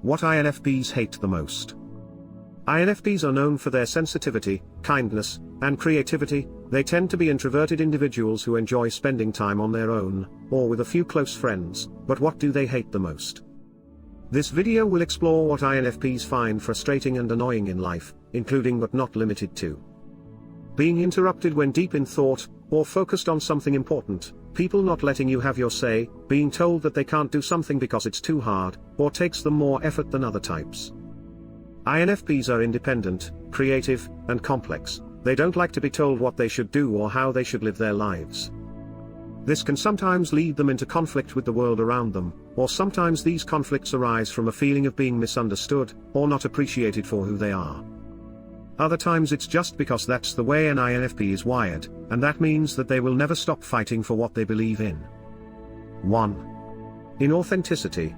What INFPs hate the most. INFPs are known for their sensitivity, kindness, and creativity. They tend to be introverted individuals who enjoy spending time on their own, or with a few close friends. But what do they hate the most? This video will explore what INFPs find frustrating and annoying in life, including but not limited to being interrupted when deep in thought, or focused on something important, people not letting you have your say, being told that they can't do something because it's too hard, or takes them more effort than other types. INFPs are independent, creative, and complex. They don't like to be told what they should do or how they should live their lives. This can sometimes lead them into conflict with the world around them, or sometimes these conflicts arise from a feeling of being misunderstood, or not appreciated for who they are. Other times it's just because that's the way an INFP is wired, and that means that they will never stop fighting for what they believe in. 1. Inauthenticity.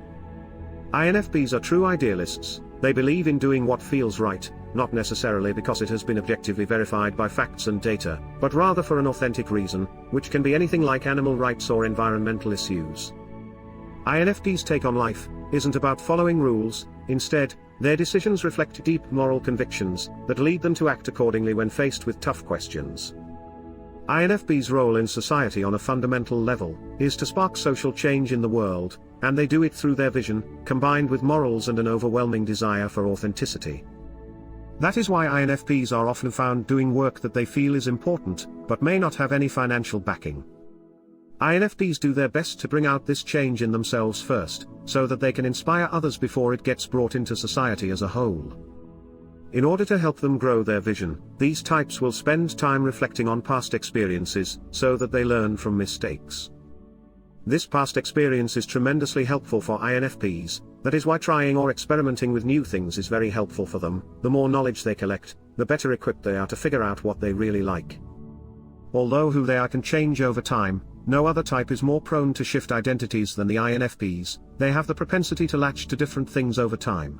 INFPs are true idealists. They believe in doing what feels right, not necessarily because it has been objectively verified by facts and data, but rather for an authentic reason, which can be anything like animal rights or environmental issues. INFPs' take on life isn't about following rules. Instead, their decisions reflect deep moral convictions that lead them to act accordingly when faced with tough questions. INFPs' role in society on a fundamental level is to spark social change in the world, and they do it through their vision, combined with morals and an overwhelming desire for authenticity. That is why INFPs are often found doing work that they feel is important, but may not have any financial backing. INFPs do their best to bring out this change in themselves first, so that they can inspire others before it gets brought into society as a whole. In order to help them grow their vision, these types will spend time reflecting on past experiences, so that they learn from mistakes. This past experience is tremendously helpful for INFPs. That is why trying or experimenting with new things is very helpful for them. The more knowledge they collect, the better equipped they are to figure out what they really like. Although who they are can change over time, no other type is more prone to shift identities than the INFPs. They have the propensity to latch to different things over time.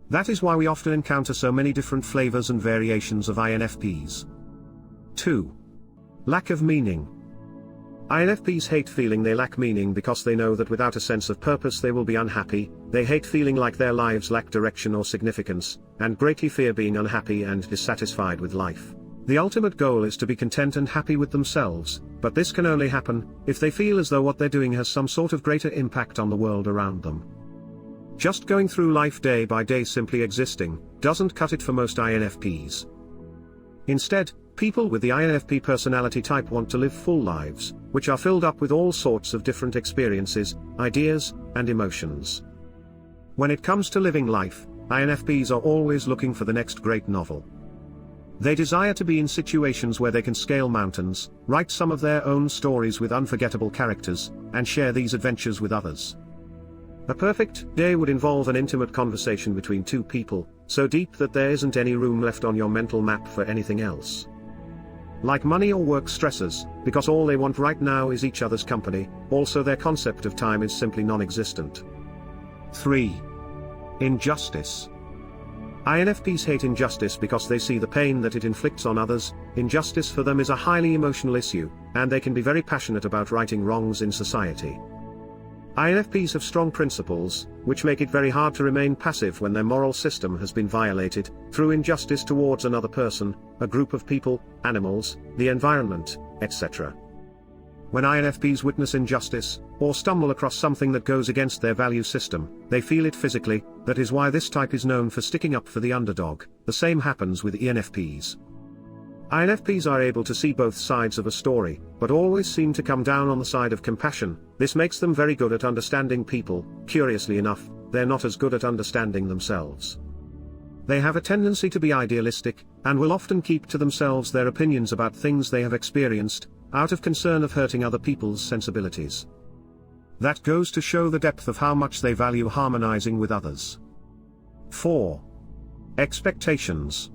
That is why we often encounter so many different flavors and variations of INFPs. 2. Lack of meaning. INFPs hate feeling they lack meaning because they know that without a sense of purpose they will be unhappy. They hate feeling like their lives lack direction or significance, and greatly fear being unhappy and dissatisfied with life. The ultimate goal is to be content and happy with themselves, but this can only happen if they feel as though what they're doing has some sort of greater impact on the world around them. Just going through life day by day simply existing doesn't cut it for most INFPs. Instead, people with the INFP personality type want to live full lives, which are filled up with all sorts of different experiences, ideas, and emotions. When it comes to living life, INFPs are always looking for the next great novel. They desire to be in situations where they can scale mountains, write some of their own stories with unforgettable characters, and share these adventures with others. A perfect day would involve an intimate conversation between two people, so deep that there isn't any room left on your mental map for anything else. Like money or work stressors, because all they want right now is each other's company, also their concept of time is simply non-existent. 3. Injustice. INFPs hate injustice because they see the pain that it inflicts on others. Injustice for them is a highly emotional issue, and they can be very passionate about righting wrongs in society. INFPs have strong principles, which make it very hard to remain passive when their moral system has been violated, through injustice towards another person, a group of people, animals, the environment, etc. When INFPs witness injustice, or stumble across something that goes against their value system, they feel it physically. That is why this type is known for sticking up for the underdog. The same happens with ENFPs. INFPs are able to see both sides of a story, but always seem to come down on the side of compassion. This makes them very good at understanding people. Curiously enough, they're not as good at understanding themselves. They have a tendency to be idealistic, and will often keep to themselves their opinions about things they have experienced, out of concern of hurting other people's sensibilities. That goes to show the depth of how much they value harmonizing with others. 4. Expectations.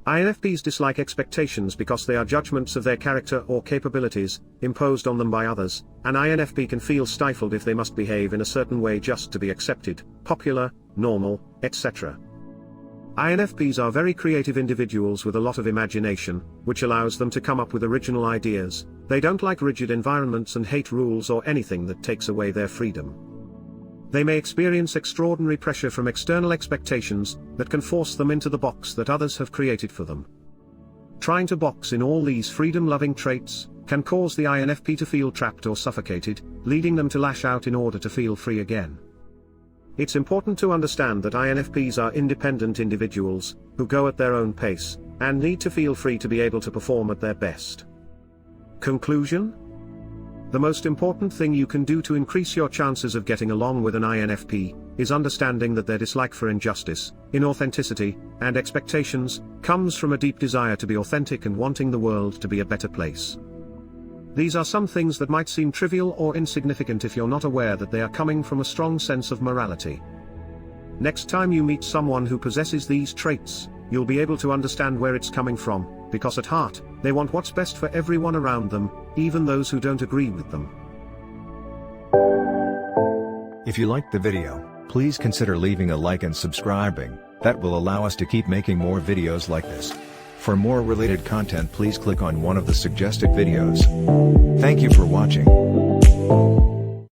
INFPs dislike expectations because they are judgments of their character or capabilities, imposed on them by others. An INFP can feel stifled if they must behave in a certain way just to be accepted, popular, normal, etc. INFPs are very creative individuals with a lot of imagination, which allows them to come up with original ideas. They don't like rigid environments and hate rules or anything that takes away their freedom. They may experience extraordinary pressure from external expectations that can force them into the box that others have created for them. Trying to box in all these freedom-loving traits can cause the INFP to feel trapped or suffocated, leading them to lash out in order to feel free again. It's important to understand that INFPs are independent individuals who go at their own pace and need to feel free to be able to perform at their best. Conclusion? The most important thing you can do to increase your chances of getting along with an INFP is understanding that their dislike for injustice, inauthenticity, and expectations comes from a deep desire to be authentic and wanting the world to be a better place. These are some things that might seem trivial or insignificant if you're not aware that they are coming from a strong sense of morality. Next time you meet someone who possesses these traits, you'll be able to understand where it's coming from, because at heart, they want what's best for everyone around them, even those who don't agree with them. If you liked the video, please consider leaving a like and subscribing. That will allow us to keep making more videos like this. For more related content, please click on one of the suggested videos. Thank you for watching.